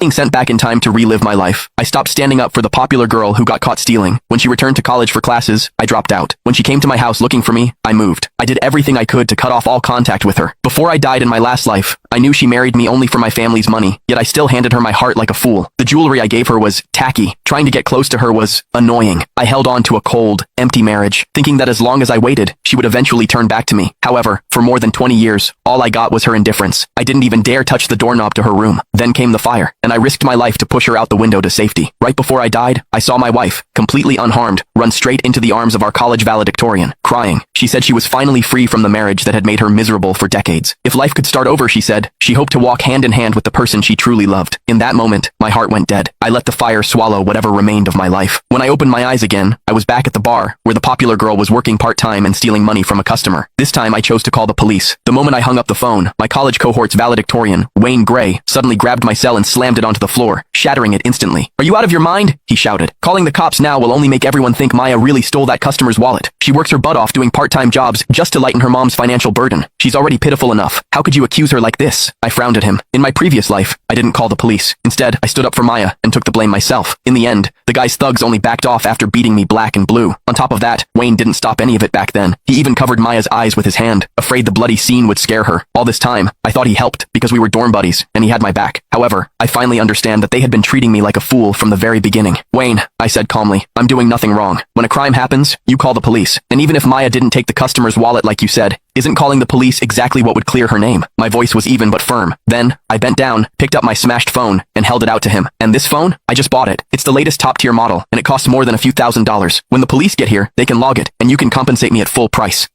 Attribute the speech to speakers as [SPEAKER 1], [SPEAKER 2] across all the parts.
[SPEAKER 1] Being sent back in time to relive my life. I stopped standing up for the popular girl who got caught stealing. When she returned to college for classes, I dropped out. When she came to my house looking for me, I moved. I did everything I could to cut off all contact with her. Before I died in my last life, I knew she married me only for my family's money, yet I still handed her my heart like a fool. The jewelry I gave her was tacky. Trying to get close to her was annoying. I held on to a cold, empty marriage, thinking that as long as I waited, she would eventually turn back to me. However, for more than 20 years, all I got was her indifference. I didn't even dare touch the doorknob to her room. Then came the fire, and I risked my life to push her out the window to safety. Right before I died, I saw my wife, completely unharmed, run straight into the arms of our college valedictorian, crying. She said she was finally free from the marriage that had made her miserable for decades. If life could start over, she said, she hoped to walk hand in hand with the person she truly loved. In that moment, my heart went dead. I let the fire swallow whatever remained of my life. When I opened my eyes again, I was back at the bar, where the popular girl was working part-time and stealing money from a customer. This time, I chose to call the police. The moment I hung up the phone, my college cohort's valedictorian, Wayne Gray, suddenly grabbed my cell and slammed it onto the floor, shattering it instantly. "Are you out of your mind?" he shouted. "Calling the cops now will only make everyone think Maya really stole that customer's wallet. She works her butt off doing part-time jobs just to lighten her mom's financial burden. She's already pitiful enough. How could you accuse her like this?" I frowned at him. In my previous life, I didn't call the police. Instead, I stood up for Maya and took the blame myself. In the end, the guy's thugs only backed off after beating me black and blue. On top of that, Wayne didn't stop any of it back then. He even covered Maya's eyes with his hand, afraid the bloody scene would scare her. All this time, I thought he helped because we were dorm buddies and he had my back. However, I finally understand that they had been treating me like a fool from the very beginning. "Wayne," I said calmly, "I'm doing nothing wrong. When a crime happens, you call the police. And even if Maya didn't take the customer's wallet like you said, isn't calling the police exactly what would clear her name?" My voice was even but firm. Then, I bent down, picked up my smashed phone, and held it out to him. "And this phone? I just bought it. It's the latest top-tier model, and it costs more than a few $1,000s. When the police get here, they can log it, and you can compensate me at full price."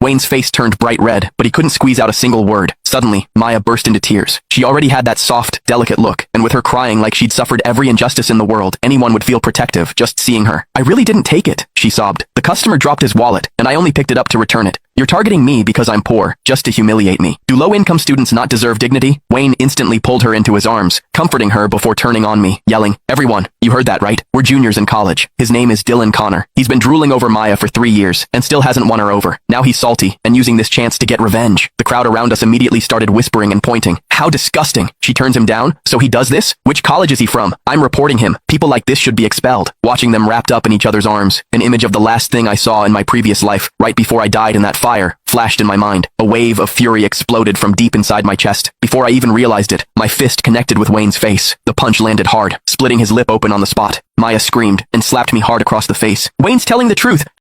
[SPEAKER 1] Wayne's face turned bright red, but he couldn't squeeze out a single word. Suddenly, Maya burst into tears. She already had that soft, delicate look, and with her crying like she'd suffered every injustice in the world, anyone would feel protective just seeing her. "I really didn't take it," she sobbed. "The customer dropped his wallet, and I only picked it up to return it. You're targeting me because I'm poor, just to humiliate me. Do low-income students not deserve dignity?" Wayne instantly pulled her into his arms, comforting her before turning on me, yelling, "Everyone, you heard that right? We're juniors in college. His name is Dylan Connor. He's been drooling over Maya for 3 years, and still hasn't won her over. Now he's salty, and using this chance to get revenge." The crowd around us immediately started whispering and pointing. "How disgusting. She turns him down? So he does this? Which college is he from? I'm reporting him. People like this should be expelled." Watching them wrapped up in each other's arms, an image of the last thing I saw in my previous life, right before I died in that fire, flashed in my mind. A wave of fury exploded from deep inside my chest. Before I even realized it, my fist connected with Wayne's face. The punch landed hard, splitting his lip open on the spot. Maya screamed and slapped me hard across the face. "Wayne's telling the truth.